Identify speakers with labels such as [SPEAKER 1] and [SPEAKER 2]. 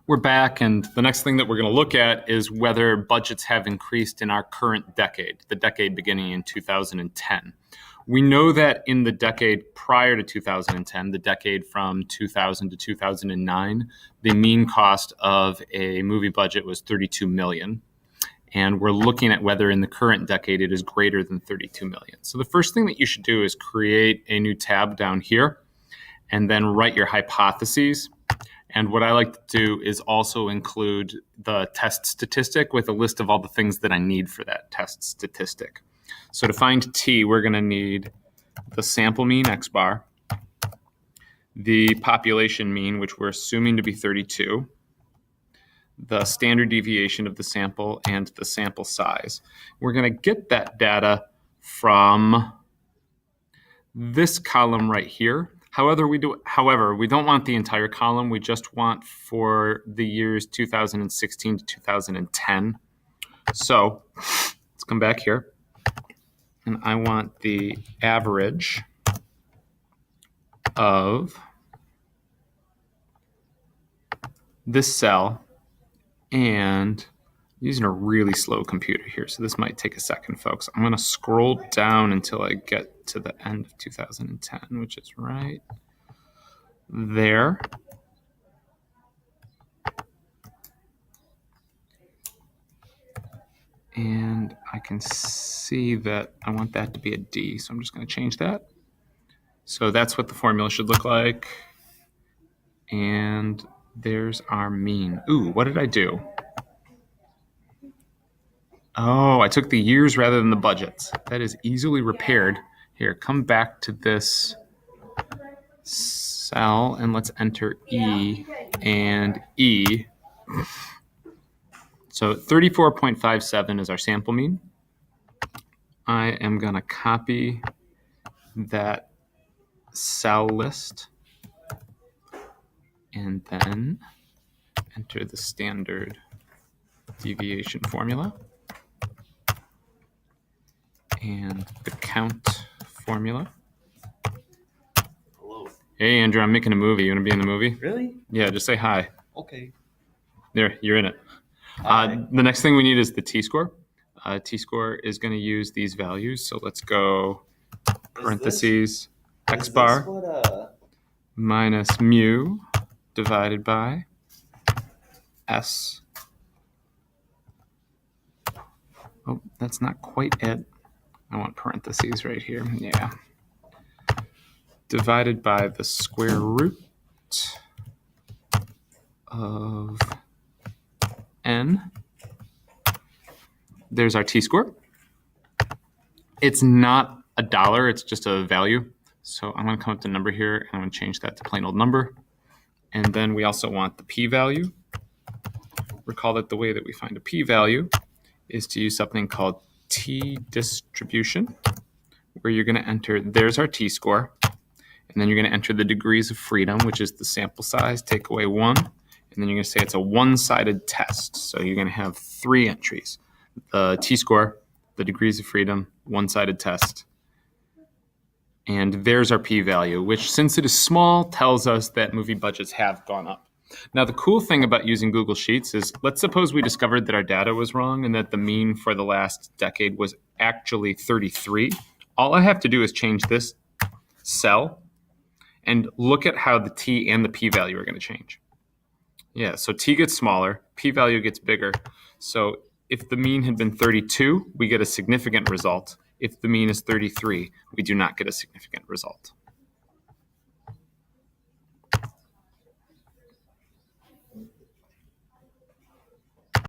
[SPEAKER 1] We're back, and the next thing that we're going to look at is whether budgets have increased in our current decade, the decade beginning in 2010. We know that in the decade prior to 2010, the decade from 2000 to 2009, the mean cost of a movie budget was $32 million. And we're looking at whether in the current decade it is greater than $32 million. So the first thing that you should do is create a new tab down here and then write your hypotheses. And what I like to do is also include the test statistic with a list of all the things that I need for that test statistic. So to find t, we're going to need the sample mean, x bar, the population mean, which we're assuming to be 32, the standard deviation of the sample, and the sample size. We're going to get that data from this column right here. However, we don't want the entire column. We just want for the years 2016 to 2010. So let's come back here. And I want the average of this cell. And I'm using a really slow computer here, so this might take a second, folks. I'm going to scroll down until I get to the end of 2010, which is right there. And I can see that I want that to be a D, so I'm just going to change that. So that's what the formula should look like. And there's our mean. Ooh, what did I do? Oh, I took the years rather than the budgets. That is easily repaired. Here, come back to this cell and let's enter E and E. So 34.57 is our sample mean. I am going to copy that cell list and then enter the standard deviation formula and the count formula.
[SPEAKER 2] Hello.
[SPEAKER 1] Hey, Andrew, I'm making a movie. You want to be in the movie?
[SPEAKER 2] Really?
[SPEAKER 1] Yeah, just say hi.
[SPEAKER 2] Okay.
[SPEAKER 1] There, you're in it. The next thing we need is the t-score. T-score is going to use these values. So let's go parentheses x bar minus mu divided by S. Oh, that's not quite it. I want parentheses right here. Yeah. Divided by the square root of n. There's our t-score. It's not a dollar, it's just a value. So I'm going to come up with a number here, and I'm going to change that to plain old number. And then we also want the p-value. Recall that the way that we find a p-value is to use something called t-distribution, where you're going to enter, there's our t-score, and then you're going to enter the degrees of freedom, which is the sample size, take away 1, and then you're going to say it's a one-sided test. So you're going to have 3 entries: the t-score, the degrees of freedom, one-sided test. And there's our p-value, which, since it is small, tells us that movie budgets have gone up. Now, the cool thing about using Google Sheets is, let's suppose we discovered that our data was wrong and that the mean for the last decade was actually 33. All I have to do is change this cell and look at how the t and the p-value are going to change. Yeah, so t gets smaller, p-value gets bigger. So if the mean had been 32, we get a significant result. If the mean is 33, we do not get a significant result.